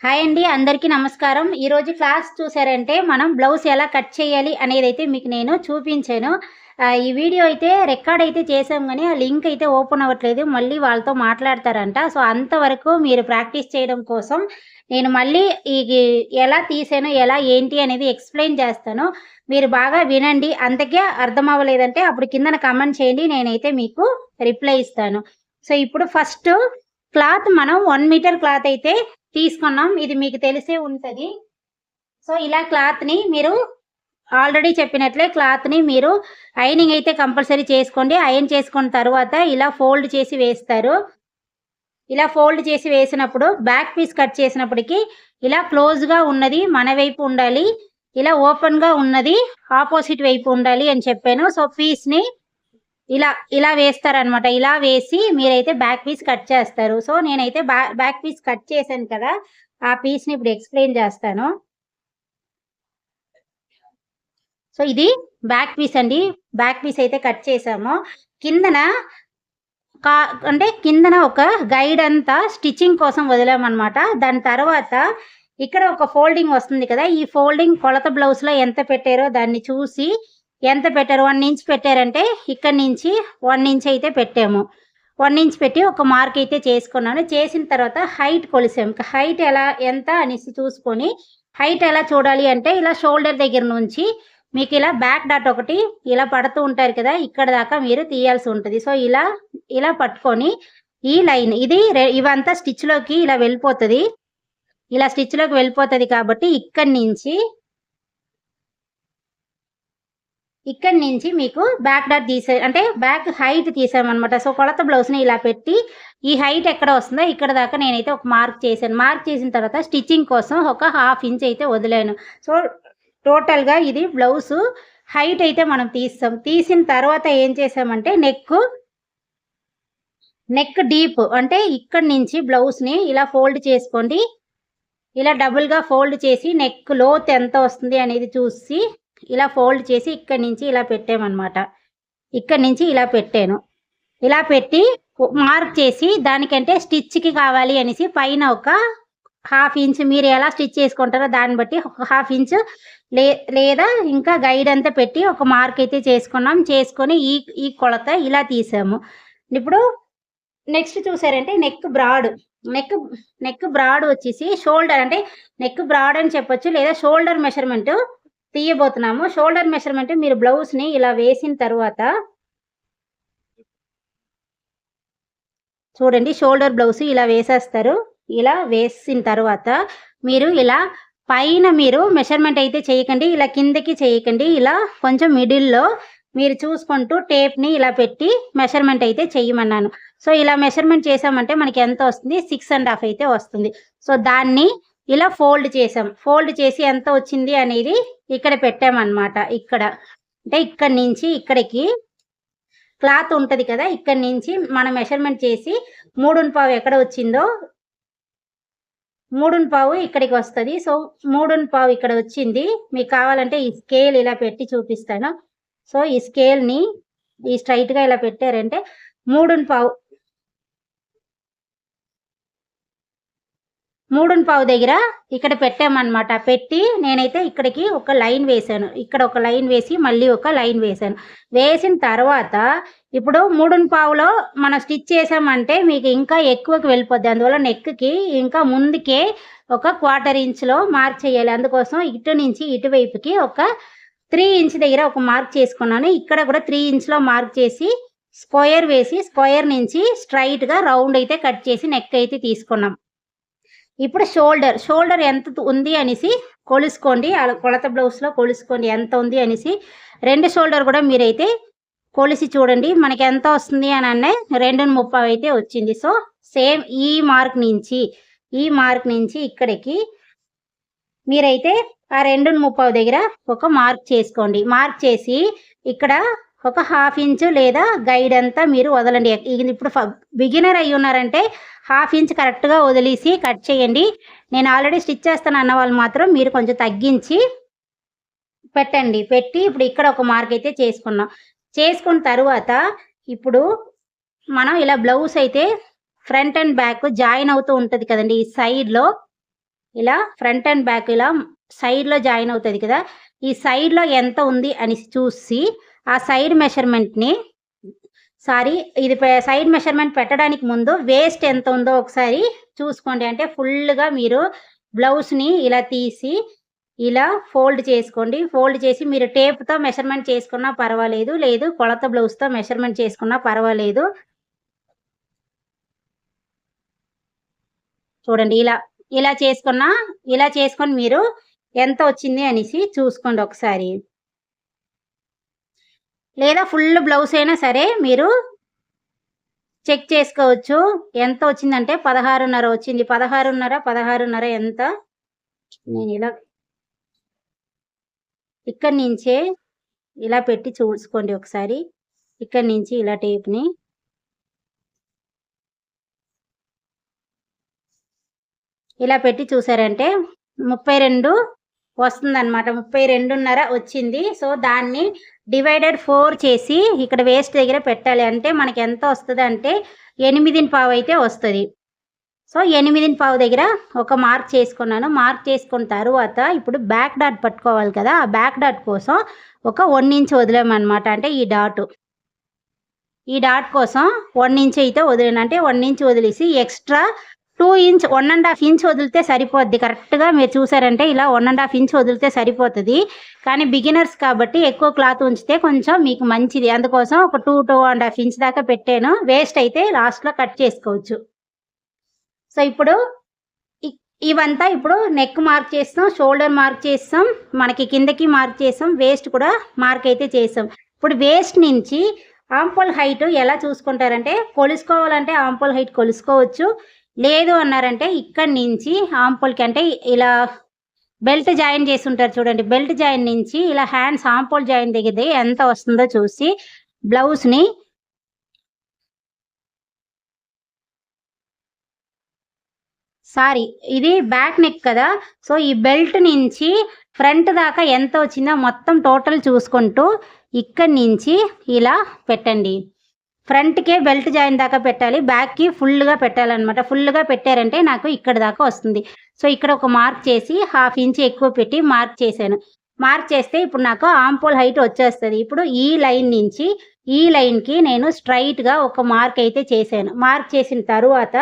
Hi అండి, అందరికీ నమస్కారం. ఈరోజు క్లాస్ చూసారంటే మనం బ్లౌజ్ ఎలా కట్ చేయాలి అనేదైతే మీకు నేను చూపించాను. ఈ వీడియో అయితే రికార్డ్ అయితే చేసాం గానీ, ఆ లింక్ అయితే ఓపెన్ అవ్వట్లేదు. మళ్ళీ వాళ్ళతో మాట్లాడతారంట. సో, అంతవరకు మీరు ప్రాక్టీస్ చేయడం కోసం నేను మళ్ళీ ఎలా తీసానో, ఎలా ఏంటి అనేది ఎక్స్‌ప్లెయిన్ చేస్తాను. మీరు బాగా వినండి. అంతకే అర్థం అవ్వలేదంటే అప్పుడు కిందన కామెంట్ చేయండి. నేనైతే మీకు రిప్లై ఇస్తాను. సో, ఇప్పుడు ఫస్ట్ క్లాత్ మనం 1 మీటర్ క్లాత్ అయితే తీసుకున్నాం. ఇది మీకు తెలిసే ఉంటది. సో, ఇలా క్లాత్‌ని మీరు ఆల్రెడీ చెప్పినట్లే క్లాత్‌ని మీరు ఐరనింగ్ అయితే కంపల్సరీ చేసుకోండి. ఐరన్ చేసుకున్న తర్వాత ఇలా ఫోల్డ్ చేసి వేస్తారు. ఇలా ఫోల్డ్ చేసి వేసినప్పుడు బ్యాక్ పీస్ కట్ చేసినప్పటికి ఇలా క్లోజ్‌గా ఉన్నది మన వైపు ఉండాలి. ఇలా ఓపెన్‌గా ఉన్నది ఆపోజిట్ వైపు ఉండాలి అని చెప్పాను. సో, పీస్‌ని ఇలా వేస్తారనమాట. ఇలా వేసి మీరైతే బ్యాక్ పీస్ కట్ చేస్తారు. సో, నేనైతే బ్యాక్ పీస్ కట్ చేశాను కదా! ఆ పీస్‌ని ఇప్పుడు ఎక్స్‌ప్లెయిన్ చేస్తాను. సో, ఇది బ్యాక్ పీస్ అండి. బ్యాక్ పీస్ అయితే కట్ చేశాము. కిందన కా అంటే కిందన ఒక గైడ్ అంతా స్టిచ్చింగ్ కోసం వదిలామనమాట. దాని తర్వాత ఇక్కడ ఒక ఫోల్డింగ్ వస్తుంది కదా! ఈ ఫోల్డింగ్ కొలత బ్లౌజ్‌లో ఎంత పెట్టారో దాన్ని చూసి ఎంత పెట్టారు? 1 ఇంచ్ పెట్టారంటే ఇక్కడి నుంచి 1 ఇంచ్ అయితే పెట్టాము. 1 ఇంచ్ పెట్టి ఒక మార్క్ అయితే చేసుకున్నాను. చేసిన తర్వాత హైట్ కొలిసాం. హైట్ ఎంత అనేసి చూసుకొని హైట్ ఎలా చూడాలి అంటే ఇలా షోల్డర్ దగ్గర నుంచి మీకు ఇలా బ్యాక్ డాట్ ఒకటి ఇలా పడుతూ ఉంటారు కదా! ఇక్కడ దాకా మీరు తీయాల్సి ఉంటది. సో, ఇలా పట్టుకొని ఈ లైన్ ఇవంతా స్టిచ్‌లోకి ఇలా వెళ్ళిపోతది. ఇలా స్టిచ్‌లోకి వెళ్ళిపోతది కాబట్టి ఇక్కడి నుంచి మీకు బ్యాక్ డాట్ అంటే బ్యాక్ హైట్ తీసామనమాట. సో, కొలత బ్లౌజ్‌ని ఇలా పెట్టి ఈ హైట్ ఎక్కడ వస్తుందో ఇక్కడ దాకా నేనైతే ఒక మార్క్ చేశాను. మార్క్ చేసిన తర్వాత స్టిచ్చింగ్ కోసం ఒక హాఫ్ ఇంచ్ అయితే వదిలాను. సో, టోటల్‌గా ఇది బ్లౌజు హైట్ అయితే మనం తీస్తాం. తీసిన తర్వాత ఏం చేసామంటే నెక్ డీప్ అంటే ఇక్కడి నుంచి బ్లౌజ్‌ని ఇలా ఫోల్డ్ చేసుకోండి. ఇలా డబుల్‌గా ఫోల్డ్ చేసి నెక్ లోత్ ఎంత వస్తుంది అనేది చూసి ఇలా ఫోల్డ్ చేసి ఇక్కడి నుంచి ఇలా పెట్టామనమాట. ఇక్కడి నుంచి ఇలా పెట్టాను. ఇలా పెట్టి మార్క్ చేసి దానికంటే స్టిచ్‌కి కావాలి అనేసి పైన ఒక హాఫ్ ఇంచ్ మీరు ఎలా స్టిచ్ చేసుకుంటారో దాన్ని బట్టి ఒక హాఫ్ ఇంచ్ లేదా ఇంకా గైడ్ అంతా పెట్టి ఒక మార్క్ అయితే చేసుకున్నాం. చేసుకొని ఈ కొలత ఇలా తీసాము. ఇప్పుడు నెక్స్ట్ చూసారంటే నెక్ బ్రాడ్ వచ్చేసి షోల్డర్ అంటే నెక్ బ్రాడ్ అని చెప్పొచ్చు. లేదా షోల్డర్ మెజర్‌మెంట్ తీయబోతున్నాము. షోల్డర్ మెజర్‌మెంట్ మీరు బ్లౌజ్‌ని ఇలా వేసిన తర్వాత చూడండి, షోల్డర్ బ్లౌజ్ ఇలా వేసేస్తారు. ఇలా వేసిన తర్వాత మీరు ఇలా పైన మీరు మెజర్‌మెంట్ అయితే చేయకండి. ఇలా కిందకి చేయకండి. ఇలా కొంచెం మిడిల్‌లో మీరు చూసుకుంటూ టేప్‌ని ఇలా పెట్టి మెజర్‌మెంట్ అయితే చేయమన్నాను. సో, ఇలా మెజర్‌మెంట్ చేసామంటే మనకి ఎంత వస్తుంది? 6½ అయితే వస్తుంది. సో, దాన్ని ఇలా ఫోల్డ్ చేసాం. ఫోల్డ్ చేసి ఎంత వచ్చింది అనేది ఇక్కడ పెట్టామన్నమాట. అంటే ఇక్కడి నుంచి ఇక్కడికి క్లాత్ ఉంటది కదా! ఇక్కడి నుంచి మనం మెజర్‌మెంట్ చేసి 3½ ఎక్కడ వచ్చిందో 3½ ఇక్కడికి వస్తది. సో, 3½ ఇక్కడ వచ్చింది. మీకు కావాలంటే ఈ స్కేల్ ఇలా పెట్టి చూపిస్తాను. సో, ఈ స్కేల్‌ని స్ట్రెయిట్‌గా ఇలా పెట్టారంటే 3½ దగ్గర ఇక్కడ పెట్టామన్నమాట. పెట్టి నేనైతే ఇక్కడికి ఒక లైన్ వేశాను. ఇక్కడ ఒక లైన్ వేసి మళ్ళీ ఒక లైన్ వేశాను. వేసిన తర్వాత ఇప్పుడు 3½ మనం స్టిచ్ చేసామంటే మీకు ఇంకా ఎక్కువకి వెళ్ళిపోద్ది. అందువల్ల నెక్‌కి ఇంకా ముందుకే ఒక 1/4 ఇంచ్‌లో మార్క్ చేయాలి. అందుకోసం ఇటు నుంచి ఇటువైపుకి ఒక 3 ఇంచ్ దగ్గర ఒక మార్క్ చేసుకున్నాను. ఇక్కడ కూడా 3 ఇంచ్‌లో మార్క్ చేసి స్క్వేర్ వేసి స్క్వేర్ నుంచి స్ట్రెయిట్‌గా రౌండ్ అయితే కట్ చేసి నెక్ అయితే తీసుకున్నాం. ఇప్పుడు షోల్డర్ ఎంత ఉంది అనేసి కొలుసుకోండి. అలా కొలత బ్లౌజ్‌లో కొలుసుకోండి ఎంత ఉంది అనేసి. 2 షోల్డర్ కూడా మీరైతే కొలిసి చూడండి. మనకి ఎంత వస్తుంది అని 2:30 అయితే వచ్చింది. సో, సేమ్ ఈ మార్క్ నుంచి ఇక్కడికి మీరైతే ఆ 2:30 దగ్గర ఒక మార్క్ చేసుకోండి. మార్క్ చేసి ఇక్కడ ఒక హాఫ్ ఇంచ్ లేదా గైడ్ అంతా మీరు వదలండి. ఇప్పుడు బిగినర్ అయ్యి ఉన్నారంటే హాఫ్ ఇంచ్ కరెక్ట్‌గా వదిలేసి కట్ చేయండి. నేను ఆల్రెడీ స్టిచ్ చేస్తాను అన్న వాళ్ళు మాత్రం మీరు కొంచెం తగ్గించి పెట్టండి. పెట్టి ఇప్పుడు ఇక్కడ ఒక మార్క్ అయితే చేసుకున్నాం. చేసుకున్న తరువాత ఇప్పుడు మనం ఇలా బ్లౌజ్ అయితే ఫ్రంట్ అండ్ బ్యాక్ జాయిన్ అవుతూ ఉంటది కదండీ! ఈ సైడ్‌లో ఇలా ఫ్రంట్ అండ్ బ్యాక్ ఇలా సైడ్‌లో జాయిన్ అవుతది కదా! ఈ సైడ్‌లో ఎంత ఉంది అని చూసి ఆ సైడ్ మెజర్‌మెంట్‌ని ఇది సైడ్ మెజర్‌మెంట్ పెట్టడానికి ముందు వేస్ట్ ఎంత ఉందో ఒకసారి చూసుకోండి. అంటే ఫుల్‌గా మీరు బ్లౌజ్‌ని ఇలా తీసి ఇలా ఫోల్డ్ చేసుకోండి. ఫోల్డ్ చేసి మీరు టేప్‌తో మెజర్‌మెంట్ చేసుకున్నా పర్వాలేదు. లేదు కొలత బ్లౌజ్‌తో మెజర్‌మెంట్ చేసుకున్నా పర్వాలేదు. చూడండి ఇలా చేసుకొని మీరు ఎంత వచ్చింది అనేసి చూసుకోండి ఒకసారి. లేదా ఫుల్ బ్లౌజ్ అయినా సరే మీరు చెక్ చేసుకోవచ్చు. ఎంత వచ్చిందంటే 16:30 వచ్చింది. 16:30 ఎంత? నేనిలా ఇక్కడి నుంచే ఇలా పెట్టి చూసుకోండి ఒకసారి. ఇక్కడి నుంచి ఇలా టేప్‌ని ఇలా పెట్టి చూసారంటే 32 వస్తుందనమాట. 32:30 వచ్చింది. సో, దాన్ని డివైడెడ్ 4 చేసి ఇక్కడ వేస్ట్ దగ్గర పెట్టాలి. అంటే మనకెంత వస్తదంటే 8:15 అయితే వస్తది. సో, 8:15 దగ్గర ఒక మార్క్ చేసుకున్నాను. మార్క్ చేసుకున్న తరువాత ఇప్పుడు బ్యాక్ డాట్ పట్టుకోవాలి కదా! ఆ బ్యాక్ డాట్ కోసం ఒక 1 ఇంచ్ వదిలామనమాట. అంటే ఈ డాట్ కోసం 1 ఇంచ్ అయితే వదిలాను. అంటే 1 ఇంచ్ వదిలేసి ఎక్స్‌ట్రా 2 ఇంచ్ 1 ½ ఇంచ్ వదిలితే సరిపోద్ది. కరెక్ట్‌గా మీరు చూసారంటే ఇలా 1 ½ ఇంచ్ వదిలితే సరిపోతది. కానీ బిగినర్స్ కాబట్టి ఎక్కువ క్లాత్ ఉంచితే కొంచెం మీకు మంచిది. అందుకోసం ఒక 2 ½ ఇంచ్ దాకా పెట్టాను. వేస్ట్ అయితే లాస్ట్‌లో కట్ చేసుకోవచ్చు. సో, ఇప్పుడు ఇవంతా ఇప్పుడు నెక్ మార్క్ చేస్తాం, షోల్డర్ మార్క్ చేస్తాం, మనకి కిందకి మార్క్ చేసాం, వేస్ట్ కూడా మార్క్ అయితే చేసాం. ఇప్పుడు వేస్ట్ నుంచి ఆంపోల్ హైట్ ఎలా చూసుకుంటారంటే కొలుసుకోవాలంటే ఆంపోల్ హైట్ కొలుసుకోవచ్చు. లేదు అన్నారంటే ఇక్కడి నుంచి ఆంపోల్‌కి అంటే ఇలా బెల్ట్ జాయిన్ చేసి ఉంటారు చూడండి. బెల్ట్ జాయిన్ నుంచి ఇలా హ్యాండ్స్ ఆంపోల్ జాయిన్ దగ్గర ఎంత వస్తుందో చూసి బ్లౌజ్‌ని ఇది బ్యాక్ నెక్ కదా! సో, ఈ బెల్ట్ నుంచి ఫ్రంట్ దాకా ఎంత వచ్చిందో మొత్తం టోటల్ చూసుకుంటూ ఇక్కడి నుంచి ఇలా పెట్టండి. ఫ్రంట్‌కే బెల్ట్ జాయిన్ దాకా పెట్టాలి. బ్యాక్‌కి ఫుల్‌గా పెట్టాలనమాట. ఫుల్‌గా పెట్టారంటే నాకు ఇక్కడి దాకా వస్తుంది. సో, ఇక్కడ ఒక మార్క్ చేసి 1/2 ఇంచ్ ఎక్కువ పెట్టి మార్క్ చేశాను. మార్క్ చేస్తే ఇప్పుడు నాకు ఆంపోల్ హైట్ వచ్చేస్తది. ఇప్పుడు ఈ లైన్ నుంచి ఈ లైన్‌కి నేను స్ట్రెయిట్‌గా ఒక మార్క్ అయితే చేశాను. మార్క్ చేసిన తరువాత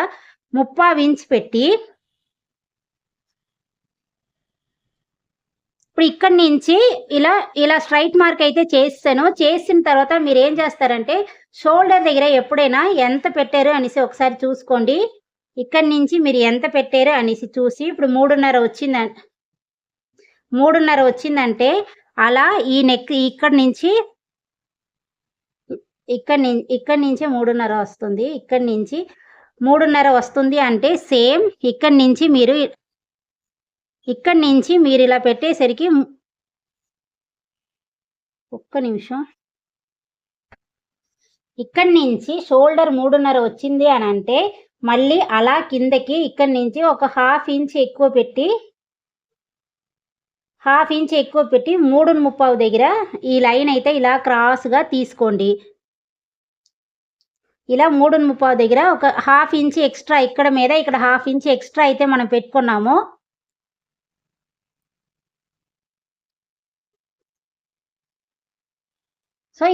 3/4 ఇంచ్ పెట్టి ఇప్పుడు ఇక్కడి నుంచి ఇలా స్ట్రెయిట్ మార్క్ అయితే చేసేసాను. చేసిన తర్వాత మీరేం చేస్తారంటే షోల్డర్ దగ్గర ఎప్పుడైనా ఎంత పెట్టారు అనేసి ఒకసారి చూసుకోండి. ఇక్కడి నుంచి మీరు ఎంత పెట్టారు అనేసి చూసి ఇప్పుడు 3:30 వచ్చిందంటే అలా ఈ నెక్ ఇక్కడి నుంచి ఇక్కడి నుంచే 3:30 వస్తుంది. ఇక్కడి నుంచి 3:30 వస్తుంది అంటే సేమ్ ఇక్కడి నుంచి మీరిలా పెట్టేసరికి ఒక్క నిమిషం. ఇక్కడి నుంచి షోల్డర్ 3:30 వచ్చింది అనంటే మళ్ళీ అలా కిందకి ఇక్కడి నుంచి ఒక 1/2 ఇంచ్ ఎక్కువ పెట్టి 3:15 దగ్గర ఈ లైన్ అయితే ఇలా క్రాస్‌గా తీసుకోండి. ఇలా 3:15 దగ్గర ఒక 1/2 ఇంచ్ ఎక్స్‌ట్రా ఇక్కడ 1/2 ఇంచ్ ఎక్స్‌ట్రా అయితే మనం పెట్టుకున్నాము. సో,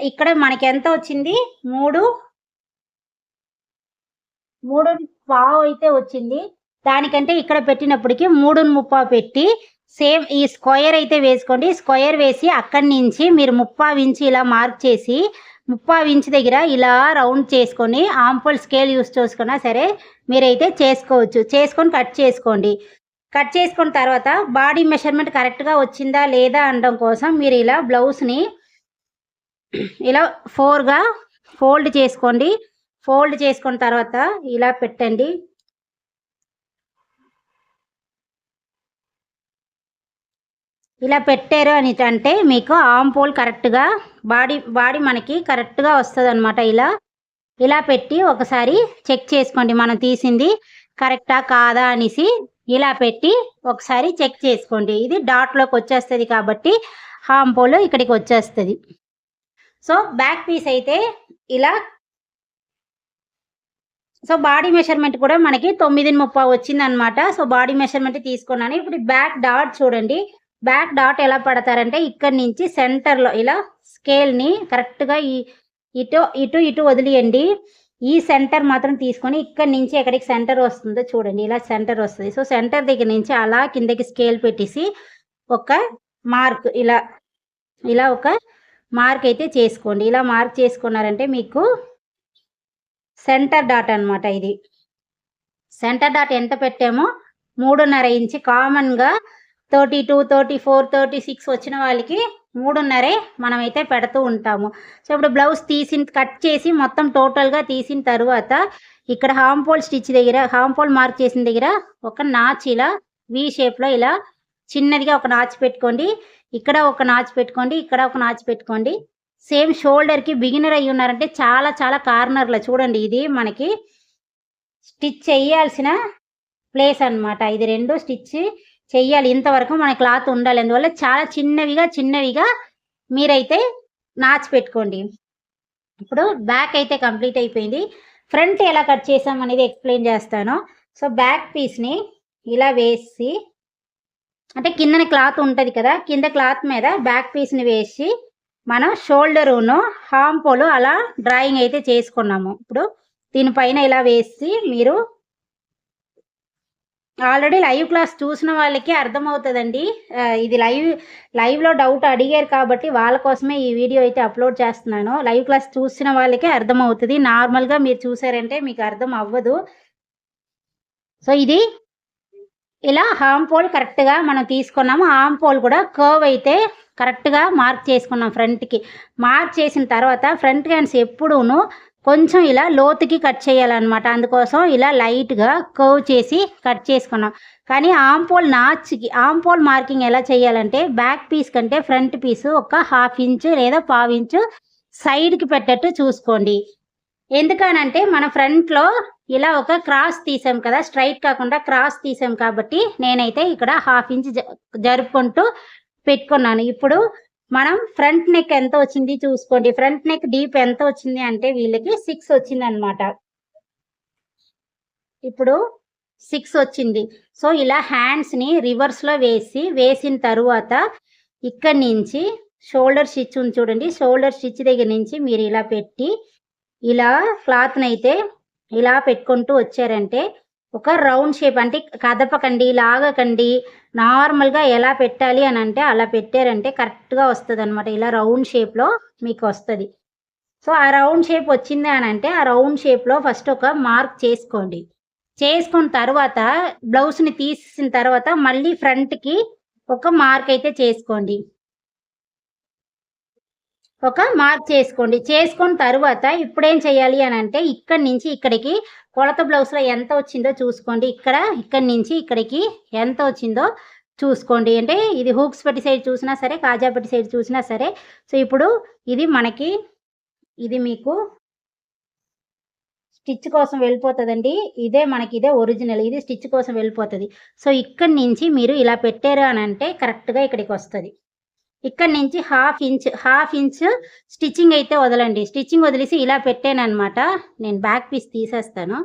ఇక్కడ మనకెంత వచ్చింది? 3:15 అయితే వచ్చింది. దానికంటే ఇక్కడ పెట్టినప్పటికి 3:15 పెట్టి సేమ్ ఈ స్క్వేర్ అయితే వేసుకోండి. స్క్వేర్ వేసి అక్కడి నుంచి మీరు 3/15 ఇంచ్ ఇలా మార్క్ చేసి 3/15 ఇంచ్ దగ్గర ఇలా రౌండ్ చేసుకొని ఆంపోల్ స్కేల్ యూజ్ చేసుకున్నా సరే మీరైతే చేసుకోవచ్చు. చేసుకొని కట్ చేసుకోండి. కట్ చేసుకున్న తర్వాత బాడీ మెజర్‌మెంట్ కరెక్ట్‌గా వచ్చిందా లేదా అనడం కోసం మీరు ఇలా బ్లౌజ్‌ని ఇలా 4గా ఫోల్డ్ చేసుకోండి. ఫోల్డ్ చేసుకున్న తర్వాత ఇలా పెట్టండి. ఇలా పెట్టారు అంటే మీకు ఆంపోల్ కరెక్ట్‌గా బాడీ మనకి కరెక్ట్‌గా వస్తదనమాట. ఇలా పెట్టి ఒకసారి చెక్ చేసుకోండి. మనం తీసింది కరెక్టా కాదా అనేసి ఇలా పెట్టి ఒకసారి చెక్ చేసుకోండి. ఇది డాట్‌లోకి వచ్చేస్తది కాబట్టి ఆంపోల్ ఇక్కడికి వచ్చేస్తది. సో, బ్యాక్ పీస్ అయితే ఇలా సో బాడీ మెజర్మెంట్ కూడా మనకి 9:30 వచ్చిందనమాట. సో బాడీ మెజర్మెంట్ తీసుకున్నాను. ఇప్పుడు బ్యాక్ డాట్ చూడండి. బ్యాక్ డాట్ ఎలా పడతారంటే ఇక్కడి నుంచి సెంటర్‌లో ఇలా స్కేల్‌ని కరెక్ట్‌గా ఇటు వదిలియండి. ఈ సెంటర్ మాత్రం తీసుకొని ఇక్కడి నుంచి ఎక్కడికి సెంటర్ వస్తుందో చూడండి. ఇలా సెంటర్ వస్తది. సో సెంటర్ దగ్గర నుంచి అలా కిందకి స్కేల్ పెట్టేసి ఒక మార్క్ ఇలా ఒక మార్క్ అయితే చేసుకోండి. ఇలా మార్క్ చేసుకున్నారంటే మీకు సెంటర్ డాట్ అనమాట ఇది. సెంటర్ డాట్ ఎంత పెట్టామో 3.5 ఇంచ్ కామన్‌గా 32, 34, 36 వచ్చిన వాళ్ళకి 3.5 మనమైతే పెడుతూ ఉంటాము. సో ఇప్పుడు బ్లౌజ్ కట్ చేసి మొత్తం టోటల్‌గా తీసిన తరువాత ఇక్కడ హార్మ్ పోల్ స్టిచ్ దగ్గర హార్మ్ పోల్ మార్క్ చేసిన దగ్గర ఒక నాచ్ ఇలా వి షేప్‌లో ఇలా చిన్నదిగా ఒక నాచ్ పెట్టుకోండి. ఇక్కడ ఒక నాచ్ పెట్టుకోండి. ఇక్కడ ఒక నాచ్ పెట్టుకోండి. సేమ్ షోల్డర్‌కి బిగినర్ అయ్యి ఉన్నారంటే చాలా కార్నర్‌లో చూడండి. ఇది మనకి స్టిచ్ చేయాల్సిన ప్లేస్ అనమాట. ఇది 2 స్టిచ్ చెయ్యాలి. ఇంతవరకు మన క్లాత్ ఉండాలి. అందువల్ల చాలా చిన్నవిగా మీరైతే నాచ్ పెట్టుకోండి. ఇప్పుడు బ్యాక్ అయితే కంప్లీట్ అయిపోయింది. ఫ్రంట్ ఎలా కట్ చేసాం అనేది ఎక్స్‌ప్లెయిన్ చేస్తాను. సో బ్యాక్ పీస్‌ని ఇలా వేసి అంటే కిందన క్లాత్ ఉంటది కదా! కింద క్లాత్ మీద బ్యాక్ పీస్‌ని వేసి మనం షోల్డరును, హార్మ్ పోల్ అలా డ్రాయింగ్ అయితే చేసుకున్నాము. ఇప్పుడు దీనిపైన ఇలా వేసి మీరు ఆల్రెడీ లైవ్ క్లాస్ చూసిన వాళ్ళకి అర్థమవుతదండి. ఇది లైవ్‌లో డౌట్ అడిగారు కాబట్టి వాళ్ళ కోసమే ఈ వీడియో అయితే అప్‌లోడ్ చేస్తున్నాను. లైవ్ క్లాస్ చూసిన వాళ్ళకే అర్థమవుతది. నార్మల్‌గా మీరు చూసారంటే మీకు అర్థం అవ్వదు. సో ఇది ఇలా హార్మ్ పోల్ కరెక్ట్‌గా మనం తీసుకున్నాము. హార్మ్ పోల్ కూడా కర్వ్ అయితే కరెక్ట్‌గా మార్క్ చేసుకున్నాం ఫ్రంట్‌కి. మార్క్ చేసిన తర్వాత ఫ్రంట్ హ్యాండ్స్ ఎప్పుడూను కొంచెం ఇలా లోతుకి కట్ చేయాలన్నమాట. అందుకోసం ఇలా లైట్‌గా కర్వ్ చేసి కట్ చేసుకున్నాం. కానీ ఆర్మ్ పోల్ మార్కింగ్ ఎలా చేయాలంటే బ్యాక్ పీస్ కంటే ఫ్రంట్ పీస్ ఒక 1/2 ఇంచ్ లేదా 1/4 ఇంచ్ సైడ్‌కి పెట్టేట్టు చూసుకోండి. ఎందుకనంటే మన ఫ్రంట్‌లో ఇలా ఒక క్రాస్ తీసాం కదా! స్ట్రైట్ కాకుండా క్రాస్ తీసాం కాబట్టి నేనైతే ఇక్కడ 1/2 ఇంచ్ జరుపుకుంటూ పెట్టుకున్నాను. ఇప్పుడు మనం ఫ్రంట్ నెక్ ఎంత వచ్చింది చూసుకోండి. ఫ్రంట్ నెక్ డీప్ ఎంత వచ్చింది అంటే వీళ్ళకి 6 వచ్చిందనమాట. ఇప్పుడు 6 వచ్చింది. సో ఇలా హ్యాండ్స్‌ని రివర్స్‌లో వేసిన తరువాత ఇక్కడి నుంచి షోల్డర్ స్టిచ్ ఉంది చూడండి. షోల్డర్ స్టిచ్ దగ్గర నుంచి మీరు ఇలా పెట్టి ఇలా క్లాత్‌నైతే ఇలా పెట్టుకుంటూ వచ్చారంటే ఒక రౌండ్ షేప్ అంటే కదపకండి, లాగకండి. నార్మల్‌గా ఎలా పెట్టాలి అని అంటే అలా పెట్టారంటే కరెక్ట్‌గా వస్తదనమాట. ఇలా రౌండ్ షేప్‌లో మీకు వస్తది. సో ఆ రౌండ్ షేప్ వచ్చింది అని అంటే ఆ రౌండ్ షేప్‌లో ఫస్ట్ ఒక మార్క్ చేసుకోండి. చేసుకున్న తర్వాత బ్లౌజ్‌ని తీసిన తర్వాత మళ్ళీ ఫ్రంట్‌కి ఒక మార్క్ అయితే చేసుకోండి. ఒక మార్క్ చేసుకోండి. చేసుకున్న తరువాత ఇప్పుడేం చేయాలి అని అంటే ఇక్కడి నుంచి ఇక్కడికి కొలత బ్లౌజ్‌లో ఎంత వచ్చిందో చూసుకోండి. ఇక్కడి నుంచి ఇక్కడికి ఎంత వచ్చిందో చూసుకోండి. అంటే ఇది హూక్స్ పెట్టి సైడ్ చూసినా సరే, కాజా పెట్టి సైడ్ చూసినా సరే. సో ఇప్పుడు ఇది మీకు స్టిచ్ కోసం వెళ్ళిపోతదండి. ఇదే ఒరిజినల్. ఇది స్టిచ్ కోసం వెళ్ళిపోతది. సో ఇక్కడి నుంచి మీరు ఇలా పెట్టారు అని అంటే కరెక్ట్‌గా ఇక్కడికొస్తది. ఇక్కడి నుంచి హాఫ్ ఇంచ్ స్టిచ్చింగ్ అయితే వదలండి. స్టిచ్చింగ్ వదిలేసి ఇలా పెట్టాననమాట. నేను బ్యాక్ పీస్ తీసేస్తాను.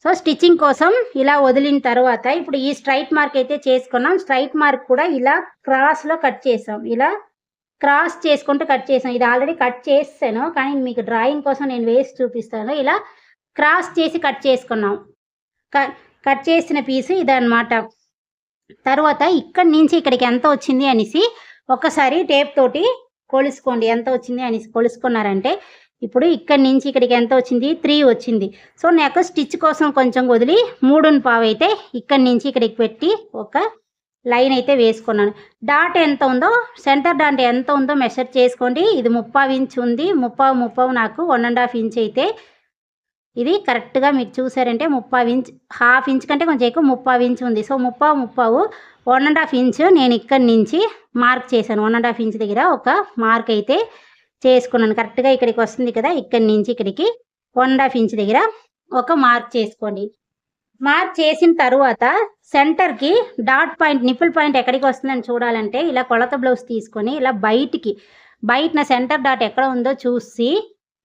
సో స్టిచ్చింగ్ కోసం ఇలా వదిలిన తర్వాత ఇప్పుడు ఈ స్ట్రైట్ మార్క్ అయితే చేసుకున్నాం. స్ట్రైట్ మార్క్ కూడా ఇలా క్రాస్‌లో కట్ చేసాం. ఇలా క్రాస్ చేసుకుంటూ కట్ చేసాం. ఇది ఆల్రెడీ కట్ చేసేసాను. కానీ మీకు డ్రాయింగ్ కోసం నేను వేసి చూపిస్తాను. ఇలా క్రాస్ చేసి కట్ చేసుకున్నాం. కట్ చేసిన పీస్ ఇదనమాట. తర్వాత ఇక్కడి నుంచి ఇక్కడికి ఎంత వచ్చింది అనేసి ఒకసారి టేప్ తోటి కొలుసుకోండి. ఎంత వచ్చింది అనేసి కొలుసుకున్నారంటే ఇప్పుడు ఇక్కడి నుంచి ఇక్కడికి ఎంత వచ్చింది 3 వచ్చింది. సో నాకు స్టిచ్ కోసం కొంచెం వదిలి 3.25 అయితే ఇక్కడి నుంచి ఇక్కడికి పెట్టి ఒక లైన్ అయితే వేసుకున్నాను. డాట్ ఎంత ఉందో సెంటర్ డాట్ ఎంత ఉందో మెషర్ చేసుకోండి. ఇది 30 ఇంచ్ ఉంది. 30 నాకు 1.5 ఇంచ్ అయితే ఇది కరెక్ట్‌గా మీకు చూసారంటే 30 ఇంచ్, హాఫ్ ఇంచ్ కంటే కొంచెం ఎక్కువ 30 ఇంచ్ ఉంది. సో 30, 1.5 ఇంచ్ నేను ఇక్కడి నుంచి మార్క్ చేశాను. 1.5 ఇంచ్ దగ్గర ఒక మార్క్ అయితే చేసుకున్నాను. కరెక్ట్‌గా ఇక్కడికి వస్తుంది కదా! ఇక్కడి నుంచి ఇక్కడికి 1.5 ఇంచ్ దగ్గర ఒక మార్క్ చేసుకోండి. మార్క్ చేసిన తరువాత సెంటర్‌కి డాట్ పాయింట్, నిప్పుల్ పాయింట్ ఎక్కడికి వస్తుందని చూడాలంటే ఇలా కొలత బ్లౌజ్ తీసుకొని ఇలా బయటన సెంటర్ డాట్ ఎక్కడ ఉందో చూసి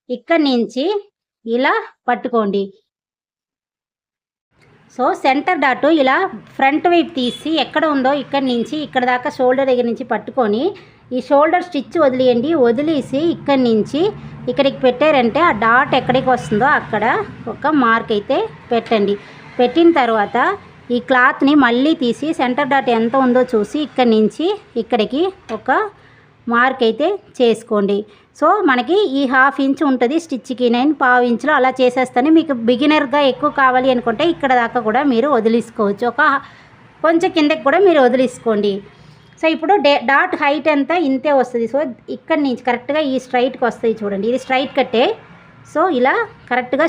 ఇక్కడి నుంచి ఇలా పట్టుకోండి. సో సెంటర్ డాట్ ఇలా ఫ్రంట్ వైపు తీసి ఎక్కడ ఉందో ఇక్కడి నుంచి ఇక్కడ దాకా షోల్డర్ దగ్గర నుంచి పట్టుకొని ఈ షోల్డర్ స్టిచ్ వదిలేయండి. వదిలేసి ఇక్కడి నుంచి ఇక్కడికి పెట్టారంటే ఆ డాట్ ఎక్కడికి వస్తుందో అక్కడ ఒక మార్క్ అయితే పెట్టండి. పెట్టిన తర్వాత ఈ క్లాత్ని మళ్ళీ తీసి సెంటర్ డాట్ ఎంత ఉందో చూసి ఇక్కడి నుంచి ఇక్కడికి ఒక మార్క్ అయితే చేసుకోండి. సో మనకి ఈ 1/2 ఇంచ్ ఉంటుంది స్టిచ్కి, నేను 1/2 ఇంచులో అలా చేసేస్తాను. మీకు బిగినర్గా ఎక్కువ కావాలి అనుకుంటే ఇక్కడ దాకా కూడా మీరు వదిలేసుకోవచ్చు. ఒక కొంచెం కిందకి కూడా మీరు వదిలేసుకోండి. సో ఇప్పుడు డాట్ హైట్ అంతా ఇంతే వస్తుంది. సో ఇక్కడి నుంచి కరెక్ట్గా ఈ స్ట్రైట్కి వస్తాయి చూడండి. ఇది స్ట్రైట్ కట్టే. సో ఇలా కరెక్ట్గా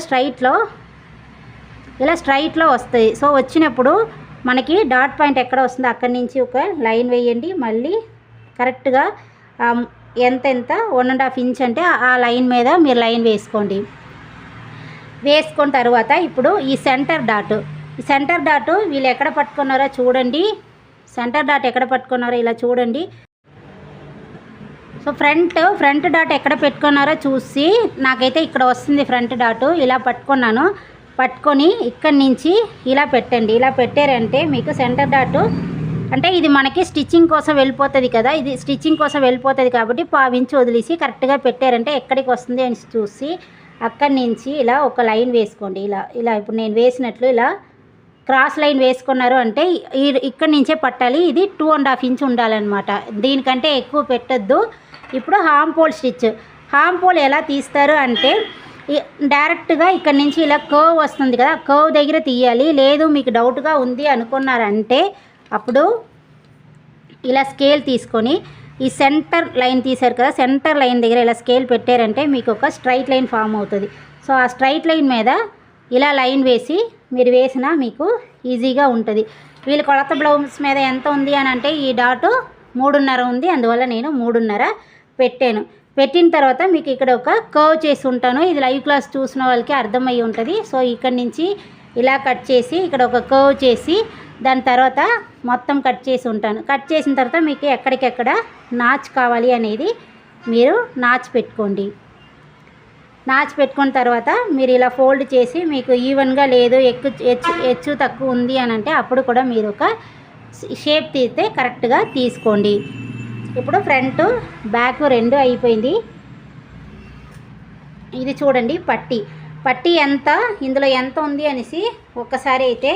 ఇలా స్ట్రైట్లో వస్తాయి. సో వచ్చినప్పుడు మనకి డాట్ పాయింట్ ఎక్కడ వస్తుందో అక్కడి నుంచి ఒక లైన్ వేయండి. మళ్ళీ కరెక్ట్గా ఎంత 1.5 ఇంచ్ అంటే ఆ లైన్ మీద మీరు లైన్ వేసుకోండి. వేసుకున్న తర్వాత ఇప్పుడు ఈ సెంటర్ డాట్ వీళ్ళు ఎక్కడ పట్టుకున్నారో చూడండి. సెంటర్ డాట్ ఎక్కడ పట్టుకున్నారో ఇలా చూడండి. సో ఫ్రంట్ డాట్ ఎక్కడ పెట్టుకున్నారో చూసి నాకైతే ఇక్కడ వస్తుంది ఫ్రంట్ డాట్. ఇలా పట్టుకొని ఇక్కడి నుంచి ఇలా పెట్టండి. ఇలా పెట్టారంటే మీకు సెంటర్ డాట్ అంటే ఇది మనకి స్టిచ్చింగ్ కోసం వెళ్ళిపోతుంది కదా, ఇది స్టిచ్చింగ్ కోసం వెళ్ళిపోతుంది కాబట్టి 1/2 ఇంచ్ వదిలేసి కరెక్ట్గా పెట్టారంటే ఎక్కడికి వస్తుంది అని చూసి అక్కడి నుంచి ఇలా ఒక లైన్ వేసుకోండి. ఇలా ఇప్పుడు నేను వేసినట్లు ఇలా క్రాస్ లైన్ వేసుకున్నారు అంటే ఇక్కడి నుంచే పట్టాలి. ఇది 2.5 ఇంచ్ ఉండాలన్నమాట. దీనికంటే ఎక్కువ పెట్టద్దు. ఇప్పుడు హామ్ పోల్ ఎలా తీస్తారు అంటే డైరెక్ట్గా ఇక్కడ నుంచి ఇలా కర్వ్ వస్తుంది కదా, కర్వ్ దగ్గర తీయాలి. లేదు మీకు డౌట్గా ఉంది అనుకున్నారంటే అప్పుడు ఇలా స్కేల్ తీసుకొని ఈ సెంటర్ లైన్ తీశారు కదా, సెంటర్ లైన్ దగ్గర ఇలా స్కేల్ పెట్టారంటే మీకు ఒక స్ట్రైట్ లైన్ ఫామ్ అవుతుంది. సో ఆ స్ట్రైట్ లైన్ మీద ఇలా లైన్ వేసి మీరు వేసినా మీకు ఈజీగా ఉంటుంది. వీళ్ళు కొలత బ్లౌజ్ మీద ఎంత ఉంది అని అంటే ఈ డాట్ 3.5 ఉంది, అందువల్ల నేను 3.5 పెట్టాను. పెట్టిన తర్వాత మీకు ఇక్కడ ఒక కర్వ్ చేసి ఉంటాను. ఇది లైవ్ క్లాస్ చూసిన వాళ్ళకి అర్థమయ్యి ఉంటుంది. సో ఇక్కడ నుంచి ఇలా కట్ చేసి ఇక్కడ ఒక కర్వ్ చేసి దాని తర్వాత మొత్తం కట్ చేసి ఉంటాను. కట్ చేసిన తర్వాత మీకు ఎక్కడికెక్కడ నాచ్ కావాలి అనేది మీరు నాచ్ పెట్టుకోండి. నాచ్ పెట్టుకున్న తర్వాత మీరు ఇలా ఫోల్డ్ చేసి మీకు ఈవెన్గా లేదు హెచ్చు తక్కువ ఉంది అని అంటే అప్పుడు కూడా మీరు ఒక షేప్ తీస్తే కరెక్ట్గా తీసుకోండి. ఇప్పుడు ఫ్రంట్ బ్యాక్ 2 అయిపోయింది. ఇది చూడండి పట్టి ఎంత ఇందులో ఎంత ఉంది అనేసి ఒక్కసారి అయితే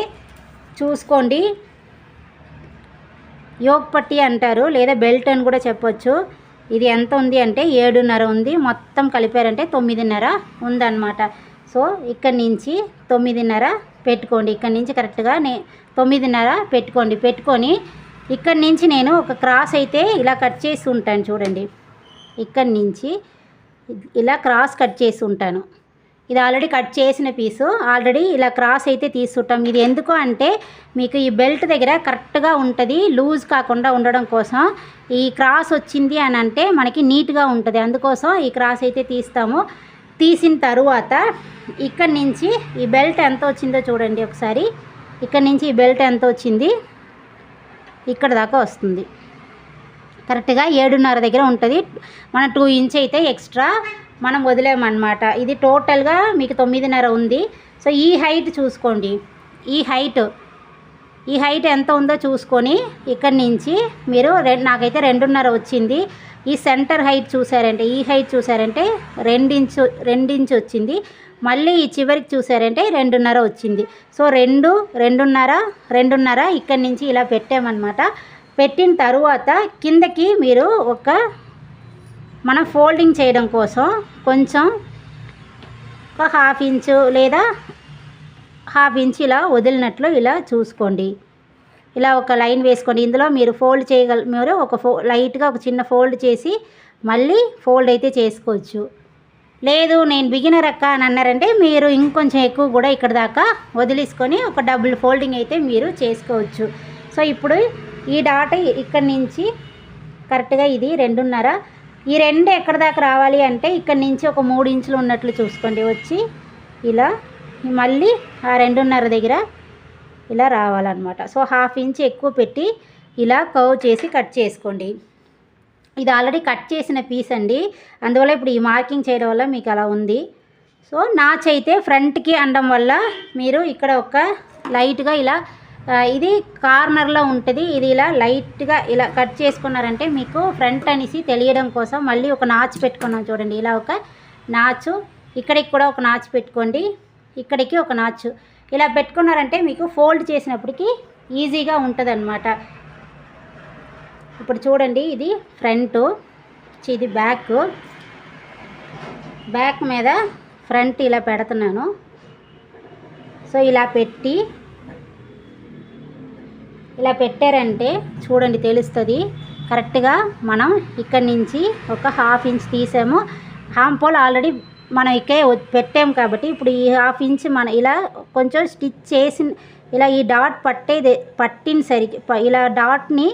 చూసుకోండి. యోక్ పట్టి అంటారు లేదా బెల్ట్ అని కూడా చెప్పొచ్చు. ఇది ఎంత ఉంది అంటే 7.5 ఉంది. మొత్తం కలిపారంటే 9.5 ఉందన్నమాట. సో ఇక్కడి నుంచి 9.5 పెట్టుకోండి. ఇక్కడి నుంచి కరెక్ట్గా 9.5 పెట్టుకొని ఇక్కడి నుంచి నేను ఒక క్రాస్ అయితే ఇలా కట్ చేసి ఉంటాను చూడండి. ఇక్కడి నుంచి ఇలా క్రాస్ కట్ చేసి ఉంటాను. ఇది ఆల్రెడీ కట్ చేసిన పీసు, ఆల్రెడీ ఇలా క్రాస్ అయితే తీసుకుంటాం. ఇది ఎందుకు అంటే మీకు ఈ బెల్ట్ దగ్గర కరెక్ట్గా ఉంటుంది, లూజ్ కాకుండా ఉండడం కోసం ఈ క్రాస్ వచ్చింది అని అంటే మనకి నీట్గా ఉంటుంది. అందుకోసం ఈ క్రాస్ అయితే తీస్తాము. తీసిన తరువాత ఇక్కడి నుంచి ఈ బెల్ట్ ఎంత వచ్చిందో చూడండి ఒకసారి. ఇక్కడి నుంచి ఈ బెల్ట్ ఎంత వచ్చింది, ఇక్కడ దాకా వస్తుంది. కరెక్ట్గా 7.5 దగ్గర ఉంటుంది. మన 2 ఇంచ్ అయితే ఎక్స్ట్రా మనం వదిలేమన్నమాట. ఇది టోటల్గా మీకు 9.5 ఉంది. సో ఈ హైట్ చూసుకోండి. ఈ హైట్ ఎంత ఉందో చూసుకొని ఇక్కడి నుంచి మీరు నాకైతే 2.5 వచ్చింది. ఈ సెంటర్ హైట్ చూసారంటే ఈ హైట్ చూసారంటే 2 ఇంచ్ వచ్చింది. మళ్ళీ ఈ చివరికి చూసారంటే 2.5 వచ్చింది. సో 2.5 ఇక్కడి నుంచి ఇలా పెట్టామన్నమాట. పెట్టిన తరువాత కిందకి మీరు మనం ఫోల్డింగ్ చేయడం కోసం కొంచెం ఒక 1/2 ఇంచు లేదా 1/2 ఇంచ్ ఇలా వదిలినట్లు ఇలా చూసుకోండి. ఇలా ఒక లైన్ వేసుకోండి. ఇందులో మీరు ఫోల్డ్ మీరు లైట్గా ఒక చిన్న ఫోల్డ్ చేసి మళ్ళీ ఫోల్డ్ అయితే చేసుకోవచ్చు. లేదు నేను బిగినర్ అక్క అని అన్నారంటే మీరు ఇంకొంచెం ఎక్కువ కూడా ఇక్కడ దాకా వదిలేసుకొని ఒక డబుల్ ఫోల్డింగ్ అయితే మీరు చేసుకోవచ్చు. సో ఇప్పుడు ఈ డాట్ ఇక్కడి నుంచి కరెక్ట్గా ఇది 2.5. ఈ 2 ఎక్కడ దాకా రావాలి అంటే ఇక్కడి నుంచి ఒక 3 ఇంచులు ఉన్నట్లు చూసుకోండి. వచ్చి ఇలా మళ్ళీ ఆ 2.5 దగ్గర ఇలా రావాలన్నమాట. సో 1/2 ఇంచ్ ఎక్కువ పెట్టి ఇలా కర్వ్ చేసి కట్ చేసుకోండి. ఇది ఆల్రెడీ కట్ చేసిన పీస్ అండి, అందువల్ల ఇప్పుడు ఈ మార్కింగ్ చేయడం వల్ల మీకు అలా ఉంది. సో నాచ్ అయితే ఫ్రంట్కి అనడం వల్ల మీరు ఇక్కడ ఒక లైట్గా ఇలా ఇది కార్నర్లో ఉంటుంది, ఇది ఇలా లైట్గా ఇలా కట్ చేసుకున్నారంటే మీకు ఫ్రంట్ అనేసి తెలియడం కోసం మళ్ళీ ఒక నాచ్ పెట్టుకున్నాం చూడండి. ఇలా ఒక నాచు, ఇక్కడికి కూడా ఒక నాచ్ పెట్టుకోండి, ఇక్కడికి ఒక నాచు ఇలా పెట్టుకున్నారంటే మీకు ఫోల్డ్ చేసినప్పటికీ ఈజీగా ఉంటుంది అన్నమాట. ఇప్పుడు చూడండి, ఇది ఫ్రంట్, ఇది బ్యాక్ మీద ఫ్రంట్ ఇలా పెడుతున్నాను. సో ఇలా పెట్టారంటే చూడండి తెలుస్తుంది. కరెక్ట్గా మనం ఇక్కడి నుంచి ఒక 1/2 ఇంచ్ తీసాము. హాంపోల్ ఆల్రెడీ మనం ఇక్కడే పెట్టాము కాబట్టి ఇప్పుడు ఈ 1/2 ఇంచ్ మనం ఇలా కొంచెం స్టిచ్ చేసి ఇలా ఈ డాట్ పట్టిన సరికి ఇలా డాట్ని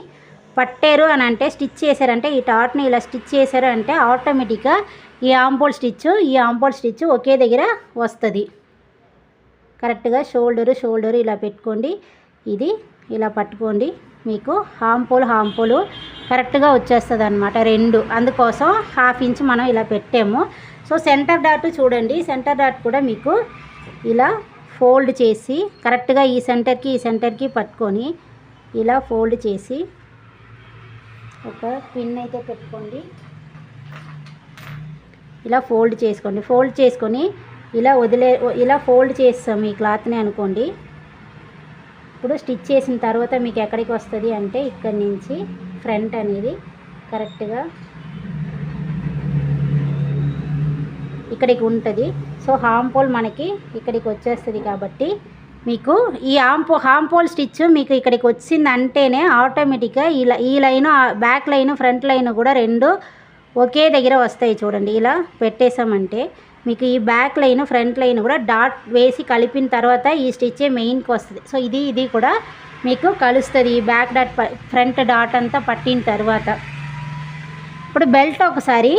పట్టారు అని అంటే స్టిచ్ చేశారంటే ఈ డాట్ని ఇలా స్టిచ్ చేశారు అంటే ఆటోమేటిక్గా ఈ ఆంపోల్ స్టిచ్ ఒకే దగ్గర వస్తుంది. కరెక్ట్గా షోల్డరు ఇలా పెట్టుకోండి, ఇది ఇలా పట్టుకోండి, మీకు హాంపోలు కరెక్ట్గా వచ్చేస్తుంది అనమాట 2. అందుకోసం 1/2 ఇంచ్ మనం ఇలా పెట్టాము. సో సెంటర్ డాట్ చూడండి, సెంటర్ డాట్ కూడా మీకు ఇలా ఫోల్డ్ చేసి కరెక్ట్గా ఈ సెంటర్కి పట్టుకొని ఇలా ఫోల్డ్ చేసి ఒక పిన్ అయితే పెట్టుకోండి. ఇలా ఫోల్డ్ చేసుకొని ఇలా ఫోల్డ్ చేస్తాము ఈ క్లాత్ని అనుకోండి. ఇప్పుడు స్టిచ్ చేసిన తర్వాత మీకు ఎక్కడికి వస్తుంది అంటే ఇక్కడి నుంచి ఫ్రంట్ అనేది కరెక్ట్గా ఇక్కడికి ఉంటుంది. సో హాంపోల్ మనకి ఇక్కడికి వచ్చేస్తుంది కాబట్టి మీకు ఈ హాంపోల్ స్టిచ్ మీకు ఇక్కడికి వచ్చిందంటేనే ఆటోమేటిక్గా ఈ line back line front line కూడా 2 ఒకే దగ్గర వస్తాయి. చూడండి ఇలా పెట్టేసామంటే మీకు ఈ బ్యాక్ లైన్ ఫ్రంట్ లైన్ కూడా డాట్ వేసి కలిపిన తర్వాత ఈ స్టిచ్చే మెయిన్కి వస్తుంది. సో ఇది కూడా మీకు కలుస్తుంది. ఈ బ్యాక్ డాట్ ఫ్రంట్ డాట్ అంతా పట్టిన తర్వాత ఇప్పుడు బెల్ట్ ఒకసారి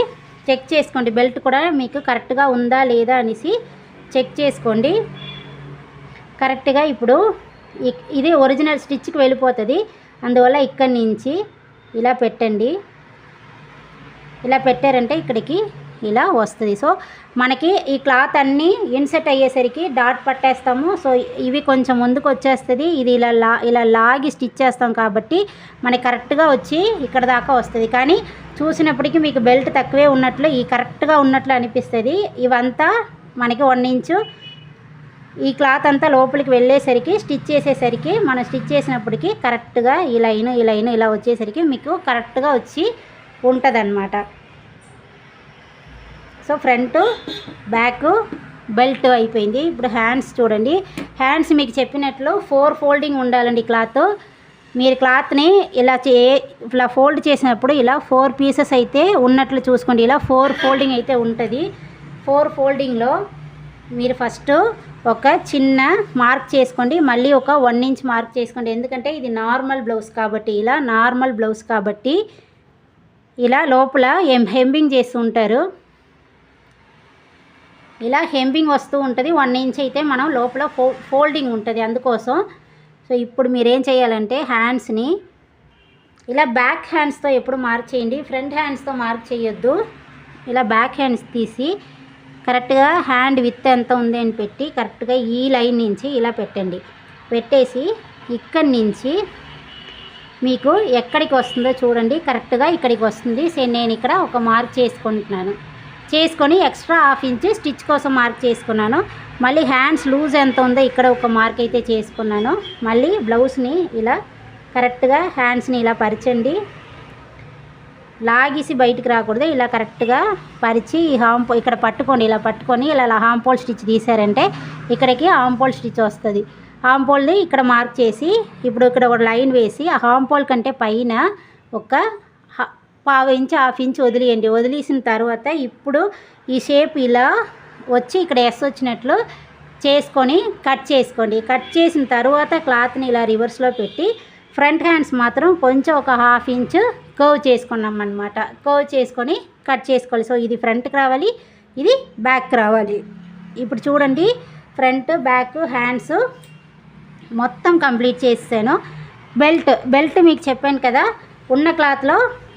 చెక్ చేసుకోండి. బెల్ట్ కూడా మీకు కరెక్ట్గా ఉందా లేదా అనేసి చెక్ చేసుకోండి. కరెక్ట్గా ఇప్పుడు ఇది ఒరిజినల్ స్టిచ్కి వెళ్ళిపోతుంది. అందువల్ల ఇక్కడి నుంచి ఇలా పెట్టండి. ఇలా పెట్టారంటే ఇక్కడికి ఇలా వస్తుంది. సో మనకి ఈ క్లాత్ అన్నీ ఇన్సెట్ అయ్యేసరికి డాట్ పట్టేస్తాము. సో ఇవి కొంచెం ముందుకు వచ్చేస్తుంది. ఇది ఇలా లాగి స్టిచ్ చేస్తాం కాబట్టి మనకి కరెక్ట్గా వచ్చి ఇక్కడ దాకా వస్తుంది. కానీ చూసినప్పటికీ మీకు బెల్ట్ తక్కువే ఉన్నట్లు ఈ కరెక్ట్గా ఉన్నట్లు అనిపిస్తుంది. ఇవంతా మనకి 1 ఇంచు ఈ క్లాత్ అంతా లోపలికి వెళ్ళేసరికి స్టిచ్ చేసేసరికి మనం స్టిచ్ చేసినప్పటికీ కరెక్ట్గా ఈ లైన్ ఇలా వచ్చేసరికి మీకు కరెక్ట్గా వచ్చి ఉంటుంది అన్నమాట. సో ఫ్రంట్ బ్యాక్ బెల్ట్ అయిపోయింది. ఇప్పుడు హ్యాండ్స్ చూడండి. హ్యాండ్స్ మీకు చెప్పినట్లు 4 ఫోల్డింగ్ ఉండాలండి క్లాత్. మీరు క్లాత్ని ఇలా ఫోల్డ్ చేసినప్పుడు ఇలా 4 పీసెస్ అయితే ఉన్నట్లు చూసుకోండి. ఇలా 4 ఫోల్డింగ్ అయితే ఉంటుంది. 4 ఫోల్డింగ్లో మీరు ఫస్ట్ ఒక చిన్న మార్క్ చేసుకోండి, మళ్ళీ ఒక 1 ఇంచ్ మార్క్ చేసుకోండి. ఎందుకంటే ఇది నార్మల్ బ్లౌజ్ కాబట్టి ఇలా లోపల హెంబింగ్ చేస్తూ ఉంటారు. ఇలా హెంబింగ్ వస్తూ ఉంటుంది. 1 ఇంచ్ అయితే మనం లోపల ఫోల్డింగ్ ఉంటుంది అందుకోసం. సో ఇప్పుడు మీరేం చేయాలంటే హ్యాండ్స్ని ఇలా బ్యాక్ హ్యాండ్స్తో ఎప్పుడు మార్క్ చేయండి, ఫ్రంట్ హ్యాండ్స్తో మార్క్ చేయొద్దు. ఇలా బ్యాక్ హ్యాండ్స్ తీసి కరెక్ట్గా హ్యాండ్ విత్ ఎంత ఉంది అని పెట్టి కరెక్ట్గా ఈ లైన్ నుంచి ఇలా పెట్టండి. పెట్టేసి ఇక్కడి నుంచి మీకు ఎక్కడికి వస్తుందో చూడండి. కరెక్ట్గా ఇక్కడికి వస్తుంది. నేను ఇక్కడ ఒక మార్క్ చేసుకొని ఎక్స్ట్రా 1/2 ఇంచ్ స్టిచ్ కోసం మార్క్ చేసుకున్నాను. మళ్ళీ హ్యాండ్స్ లూజ్ ఎంత ఉందో ఇక్కడ ఒక మార్క్ అయితే చేసుకున్నాను. మళ్ళీ బ్లౌజ్ని ఇలా కరెక్ట్గా హ్యాండ్స్ని ఇలా పరిచండి. లాగేసి బయటికి రాకూడదు. ఇలా కరెక్ట్గా పరిచి ఈ ఇక్కడ పట్టుకోండి. ఇలా పట్టుకొని ఇలా హాంపోల్ స్టిచ్ తీసారంటే ఇక్కడికి హాంపోల్ స్టిచ్ వస్తుంది. హాంపోల్ని ఇక్కడ మార్క్ చేసి ఇప్పుడు ఇక్కడ ఒక లైన్ వేసి ఆ హాంపోల్ కంటే పైన ఒక 1/2 ఇంచ్ 1/2 ఇంచ్ వదిలేయండి. వదిలేసిన తర్వాత ఇప్పుడు ఈ షేప్ ఇలా వచ్చి ఇక్కడ ఎస్ వచ్చినట్లు చేసుకొని కట్ చేసుకోండి. కట్ చేసిన తర్వాత క్లాత్ని ఇలా రివర్స్లో పెట్టి ఫ్రంట్ హ్యాండ్స్ మాత్రం కొంచెం ఒక 1/2 ఇంచ్ కర్వ్ చేసుకున్నాం అన్నమాట. కర్వ్ చేసుకొని కట్ చేసుకోవాలి. సో ఇది ఫ్రంట్కి రావాలి, ఇది బ్యాక్ రావాలి. ఇప్పుడు చూడండి ఫ్రంట్ బ్యాక్ హ్యాండ్స్ మొత్తం కంప్లీట్ చేసాను. బెల్ట్ మీకు చెప్పాను కదా, ఉన్న క్లాత్లో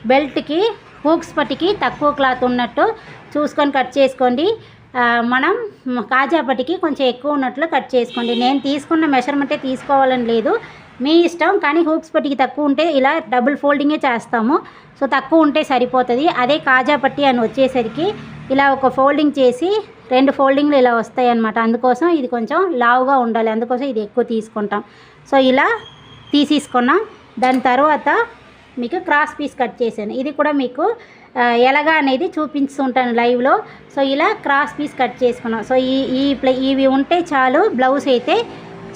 బెల్ట్కి హూక్స్ పట్టికి తక్కువ క్లాత్ ఉన్నట్టు చూసుకొని కట్ చేసుకోండి. మనం కాజాపట్టికి కొంచెం ఎక్కువ ఉన్నట్లు కట్ చేసుకోండి. నేను తీసుకున్న మెజర్మెంటే తీసుకోవాలని లేదు, మీ ఇష్టం. కానీ హూక్స్ పట్టికి తక్కువ ఉంటే ఇలా డబుల్ ఫోల్డింగే చేస్తాము, సో తక్కువ ఉంటే సరిపోతుంది. అదే కాజాపట్టి అని వచ్చేసరికి ఇలా ఒక ఫోల్డింగ్ చేసి 2 ఫోల్డింగ్లు ఇలా వస్తాయి అన్నమాట. అందుకోసం ఇది కొంచెం లావుగా ఉండాలి, అందుకోసం ఇది ఎక్కువ తీసుకుంటాం. సో ఇలా తీసేసుకున్నాం. దాని తర్వాత మీకు క్రాస్ పీస్ కట్ చేశాను. ఇది కూడా మీకు ఎలాగా అనేది చూపిస్తుంటాను లైవ్లో. సో ఇలా క్రాస్ పీస్ కట్ చేసుకున్నాం. సో ఇవి ఉంటే చాలు, బ్లౌజ్ అయితే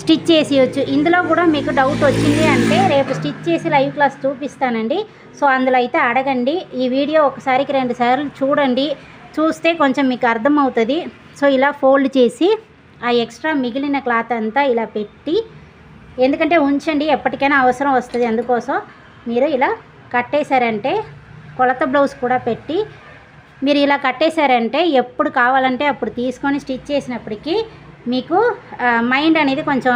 స్టిచ్ చేసేయచ్చు. ఇందులో కూడా మీకు డౌట్ వచ్చింది అంటే రేపు స్టిచ్ చేసి లైవ్ క్లాస్ చూపిస్తానండి. సో అందులో అయితే అడగండి. ఈ వీడియో ఒకసారికి 2 సార్లు చూడండి, చూస్తే కొంచెం మీకు అర్థమవుతుంది. సో ఇలా ఫోల్డ్ చేసి ఆ ఎక్స్ట్రా మిగిలిన క్లాత్ అంతా ఇలా పెట్టి, ఎందుకంటే ఉంచండి, ఎప్పటికైనా అవసరం వస్తుంది, అందుకోసం మీరు ఇలా కట్టేశారంటే కొలత బ్లౌజ్ కూడా పెట్టి మీరు ఇలా కట్టేశారంటే ఎప్పుడు కావాలంటే అప్పుడు తీసుకొని స్టిచ్ చేసినప్పటికీ మీకు మైండ్ అనేది కొంచెం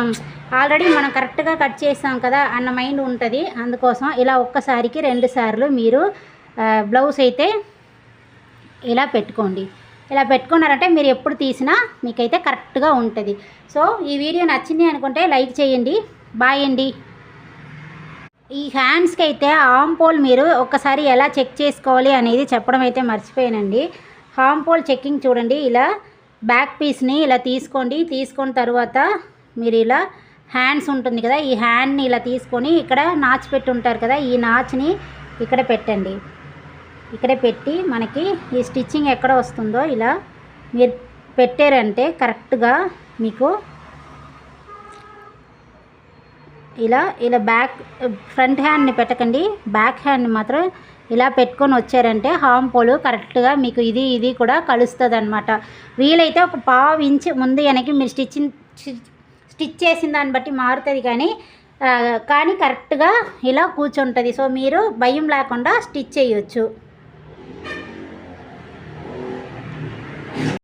ఆల్రెడీ మనం కరెక్ట్గా కట్ చేస్తాం కదా అన్న మైండ్ ఉంటుంది. అందుకోసం ఇలా ఒక్కసారికి 2 సార్లు మీరు బ్లౌజ్ అయితే ఇలా పెట్టుకోండి. ఇలా పెట్టుకున్నారంటే మీరు ఎప్పుడు తీసినా మీకైతే కరెక్ట్గా ఉంటుంది. సో ఈ వీడియో నచ్చింది అనుకుంటే లైక్ చేయండి. బాయ్ అండి. ఈ హ్యాండ్స్కి అయితే ఆర్మ్ పోల్ మీరు ఒక్కసారి ఎలా చెక్ చేసుకోవాలి అనేది చెప్పడం అయితే మర్చిపోయానండి. ఆర్మ్ పోల్ చెక్కింగ్ చూడండి. ఇలా బ్యాక్ పీస్ని ఇలా తీసుకోండి. తీసుకున్న తర్వాత మీరు ఇలా హ్యాండ్స్ ఉంటుంది కదా, ఈ హ్యాండ్ని ఇలా తీసుకొని ఇక్కడ నాచ్ పెట్టి ఉంటారు కదా, ఈ నాచ్ని ఇక్కడ పెట్టండి. ఇక్కడ పెట్టి మనకి ఈ స్టిచ్చింగ్ ఎక్కడ వస్తుందో ఇలా మీరు పెట్టారంటే కరెక్ట్గా మీకు ఇలా ఫ్రంట్ హ్యాండ్ని పెట్టకండి, బ్యాక్ హ్యాండ్ని మాత్రం ఇలా పెట్టుకొని వచ్చారంటే హామ్ పోలు కరెక్ట్గా మీకు ఇది కూడా కలుస్తుంది అనమాట. వీలైతే ఒక 1/2 ఇంచ్ ముందు వెనక్కి మీరు స్టిచ్ చేసిన దాన్ని బట్టి మారుతుంది, కానీ కరెక్ట్గా ఇలా కూర్చుంటుంది. సో మీరు భయం లేకుండా స్టిచ్ చేయొచ్చు.